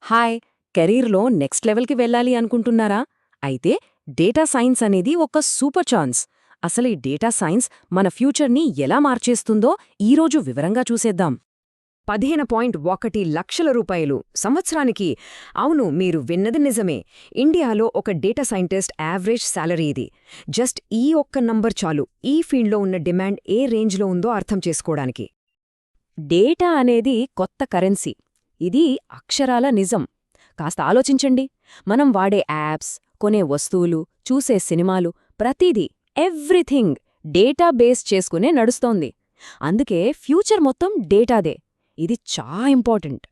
Hi, కెరీర్లో next లెవెల్కి వెళ్ళాలి అనుకుంటున్నారా? అయితే డేటా సైన్స్ అనేది ఒక సూపర్ ఛాన్స్. అసలు ఈ డేటా సైన్స్ మన ఫ్యూచర్ని ఎలా మార్చేస్తుందో ఈరోజు వివరంగా చూసేద్దాం. 15.1 లక్షల రూపాయలు సంవత్సరానికి. అవును, మీరు విన్నది నిజమే. ఇండియాలో ఒక డేటా సైంటిస్ట్ యావరేజ్ శాలరీ ఇది. జస్ట్ ఈ ఒక్క నంబర్ చాలు ఈ ఫీల్డ్లో ఉన్న డిమాండ్ ఏ రేంజ్లో ఉందో అర్థం చేసుకోవడానికి. డేటా అనేది కొత్త కరెన్సీ. ఇది అక్షరాల నిజం. కాస్త ఆలోచించండి. మనం వాడే యాప్స్, కొనే వస్తువులు, చూసే సినిమాలు, ప్రతిదీ ఎవ్రీథింగ్ డేటా బేస్ చేసుకునే నడుస్తోంది. అందుకే ఫ్యూచర్ మొత్తం డేటాదే. ఇది చాలా ఇంపార్టెంట్.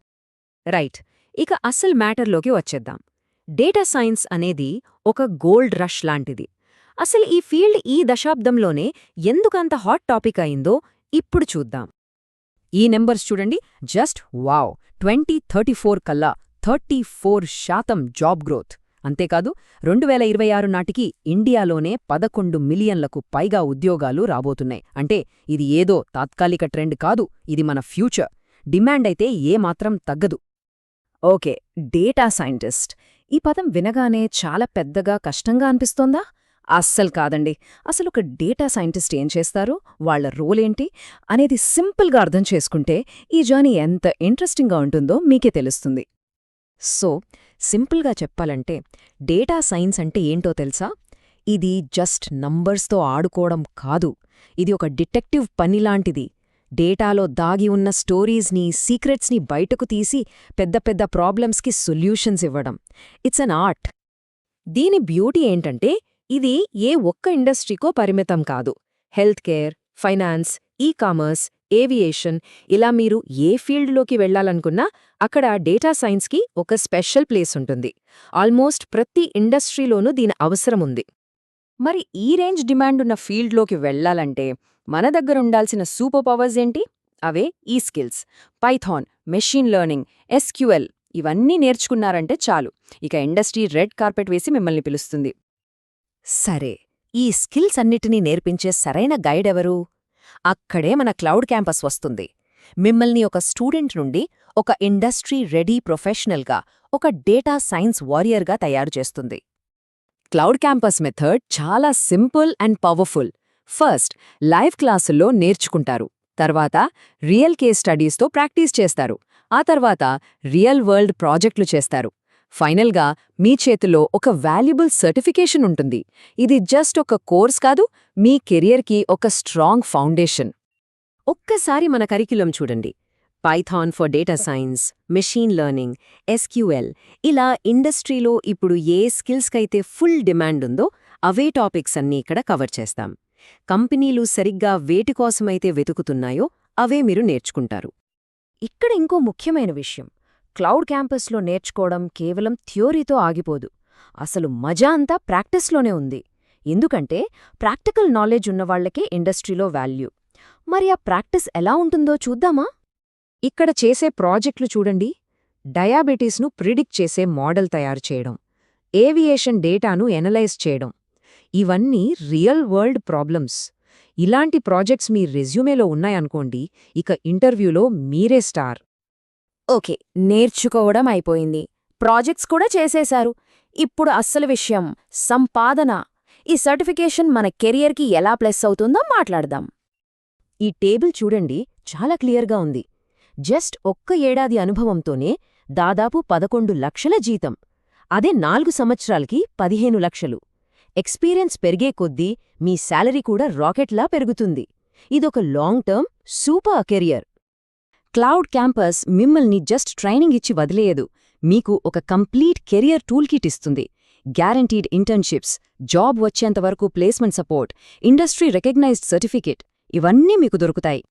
రైట్, ఇక అసలు మ్యాటర్లోకి వచ్చేద్దాం. డేటా సైన్స్ అనేది ఒక గోల్డ్ రష్ లాంటిది. అసలు ఈ ఫీల్డ్ ఈ దశాబ్దంలోనే ఎందుకంత హాట్ టాపిక్ అయిందో ఇప్పుడు చూద్దాం. ఈ నెంబర్స్ చూడండి, జస్ట్ వావ్! 2034 కల్లా 34% జాబ్ గ్రోత్. అంతేకాదు 2026 నాటికి ఇండియాలోనే 11 మిలియన్లకు పైగా ఉద్యోగాలు రాబోతున్నాయి. అంటే ఇది ఏదో తాత్కాలిక ట్రెండ్ కాదు, ఇది మన ఫ్యూచర్. డిమాండ్ అయితే ఏమాత్రం తగ్గదు. Okay, data scientist. ఈ పదం వినగానే చాలా పెద్దగా కష్టంగా అనిపిస్తోందా? అస్సలు కాదండి. అసలొక డేటా సైంటిస్ట్ ఏం చేస్తారు, వాళ్ల రోలేంటి అనేది సింపుల్గా అర్థం చేసుకుంటే ఈ జర్నీ ఎంత ఇంట్రెస్టింగ్గా ఉంటుందో మీకే తెలుస్తుంది. సో, సింపుల్గా చెప్పాలంటే డేటా సైన్స్ అంటే ఏంటో తెలుసా? ఇది జస్ట్ నంబర్స్తో ఆడుకోవడం కాదు. ఇది ఒక డిటెక్టివ్ పనిలాంటిది. డేటాలో దాగి ఉన్న స్టోరీస్ని, సీక్రెట్స్ని బయటకు తీసి పెద్ద పెద్ద ప్రాబ్లమ్స్కి సొల్యూషన్స్ ఇవ్వడం. It's an art. దీని బ్యూటీ ఏంటంటే ఇది ఏ ఒక్క ఇండస్ట్రీకో పరిమితం కాదు. Health care, finance, e-commerce, aviation, ఇలా మీరు ఏ ఫీల్డ్లోకి వెళ్లాలనుకున్నా అక్కడ డేటా సైన్స్కి ఒక స్పెషల్ ప్లేస్ ఉంటుంది. ఆల్మోస్ట్ ప్రతి ఇండస్ట్రీలోనూ దీని అవసరముంది. మరి ఈ రేంజ్ డిమాండున్న ఫీల్డ్లోకి వెళ్లాలంటే మన దగ్గరుండాల్సిన సూపర్ పవర్స్ ఏంటి? అవే ఈ skills. Python, machine learning, SQL ఇవన్నీ నేర్చుకున్నారంటే చాలు, ఇక ఇండస్ట్రీ రెడ్ కార్పెట్ వేసి మిమ్మల్ని పిలుస్తుంది. సరే, ఈ స్కిల్స్ అన్నిటినీ నేర్పించే సరైన గైడ్ ఎవరు? అక్కడే మన క్లౌడ్ క్యాంపస్ వస్తుంది. మిమ్మల్ని ఒక స్టూడెంట్ నుండి ఒక ఇండస్ట్రీ రెడీ ప్రొఫెషనల్గా, ఒక డేటా సైన్స్ వారియర్గా తయారు చేస్తుంది. క్లౌడ్ క్యాంపస్ మెథడ్ చాలా simple and powerful. First, live క్లాసుల్లో నేర్చుకుంటారు. తర్వాత రియల్ కేస్ స్టడీస్తో ప్రాక్టీస్ చేస్తారు. ఆ తర్వాత రియల్ వరల్డ్ ప్రాజెక్టులు చేస్తారు. ఫైనల్గా మీ చేతిలో ఒక వాల్యుబుల్ సర్టిఫికేషన్ ఉంటుంది. ఇది జస్ట్ ఒక కోర్స్ కాదు, మీ కెరియర్కి ఒక స్ట్రాంగ్ ఫౌండేషన్. ఒక్కసారి మన కరిక్యులం చూడండి. Python for data science, machine learning, SQL, ఇలా ఇండస్ట్రీలో ఇప్పుడు ఏ స్కిల్స్కైతే ఫుల్ డిమాండ్ ఉందో అవే టాపిక్స్ అన్నీ ఇక్కడ కవర్ చేస్తాం. కంపెనీలు సరిగ్గా వేటి కోసమైతే వెతుకుతున్నాయో అవే మీరు నేర్చుకుంటారు. ఇక్కడ ఇంకో ముఖ్యమైన విషయం, క్లౌడ్ క్యాంపస్లో నేర్చుకోవడం కేవలం థియోరీతో ఆగిపోదు. అసలు మజా అంతా ప్రాక్టీస్లోనే ఉంది. ఎందుకంటే ప్రాక్టికల్ నాలెడ్జ్ ఉన్నవాళ్లకే ఇండస్ట్రీలో వాల్యూ. మరి ఆ ప్రాక్టీస్ ఎలా ఉంటుందో చూద్దామా? ఇక్కడ చేసే ప్రాజెక్టులు చూడండి. డయాబెటీస్ను ప్రిడిక్ట్ చేసే మోడల్ తయారు చేయడం, ఏవియేషన్ డేటాను ఎనలైజ్ చేయడం, ఇవన్నీ రియల్ వరల్డ్ ప్రాబ్లమ్స్. ఇలాంటి ప్రాజెక్ట్స్ మీ రెజ్యూమేలో ఉన్నాయనుకోండి, ఇక ఇంటర్వ్యూలో మీరే స్టార్. ఓకే, నేర్చుకోవడం అయిపోయింది, ప్రాజెక్ట్స్ కూడా చేసేశారు. ఇప్పుడు అస్సలు విషయం సంపాదన. ఈ సర్టిఫికేషన్ మన కెరియర్కి ఎలా ప్లస్ అవుతుందో మాట్లాడదాం. ఈ టేబుల్ చూడండి, చాలా క్లియర్గా ఉంది. జస్ట్ ఒక్క ఏడాది అనుభవంతోనే దాదాపు 11 లక్షల జీతం. అదే 4 సంవత్సరాలకి 15 లక్షలు. ఎక్స్పీరియన్స్ పెరిగే కొద్దీ మీ శాలరీ కూడా రాకెట్లా పెరుగుతుంది. ఇదొక long term super career. Cloud campus మిమ్మల్ని జస్ట్ ట్రైనింగ్ ఇచ్చి వదిలేయదు, మీకు ఒక కంప్లీట్ కెరియర్ టూల్ కిట్ ఇస్తుంది. గ్యారంటీడ్ ఇంటర్న్షిప్స్, జాబ్ వచ్చేంతవరకు placement support, industry recognised certificate, ఇవన్నీ మీకు దొరుకుతాయి.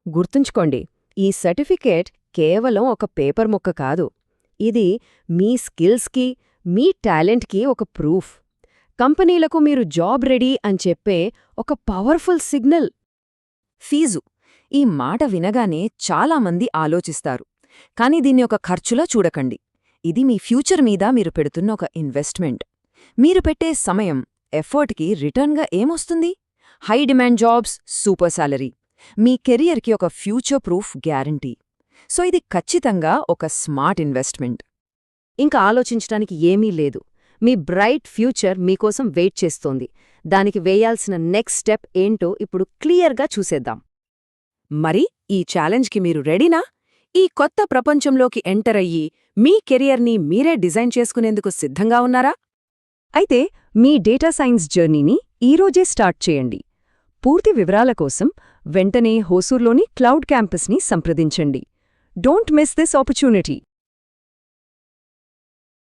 గుర్తుంచుకోండి, ఈ సర్టిఫికేట్ కేవలం ఒక పేపర్ ముక్క కాదు. ఇది మీ స్కిల్స్కి, మీ టాలెంట్కి ఒక ప్రూఫ్. కంపెనీలకు మీరు జాబ్ రెడీ అని చెప్పే ఒక పవర్ఫుల్ సిగ్నల్. ఫీజు, ఈ మాట వినగానే చాలామంది ఆలోచిస్తారు. కానీ దీన్ని ఒక ఖర్చులా చూడకండి. ఇది మీ ఫ్యూచర్ మీద మీరు పెడుతున్న ఒక ఇన్వెస్ట్మెంట్. మీరు పెట్టే సమయం, ఎఫర్ట్కి రిటర్న్గా ఏమొస్తుంది? High demand jobs, super salary, మీ కెరియర్కి ఒక ఫ్యూచర్ ప్రూఫ్ గ్యారంటీ. సో ఇది ఖచ్చితంగా ఒక స్మార్ట్ ఇన్వెస్ట్మెంట్. ఇంకా ఆలోచించడానికి ఏమీ లేదు. మీ బ్రైట్ ఫ్యూచర్ మీకోసం వెయిట్ చేస్తోంది. దానికి వేయాల్సిన నెక్స్ట్ స్టెప్ ఏంటో ఇప్పుడు క్లియర్గా చూసేద్దాం. మరి ఈ ఛాలెంజ్కి మీరు రెడీనా? ఈ కొత్త ప్రపంచంలోకి ఎంటర్ అయ్యి మీ కెరియర్ని మీరే డిజైన్ చేసుకునేందుకు సిద్ధంగా ఉన్నారా? అయితే మీ డేటా సైన్స్ జర్నీని ఈరోజే స్టార్ట్ చేయండి. పూర్తి వివరాల కోసం వెంటనే హోసూర్లోని క్లౌడ్ క్యాంపస్ని సంప్రదించండి. Don't miss this opportunity.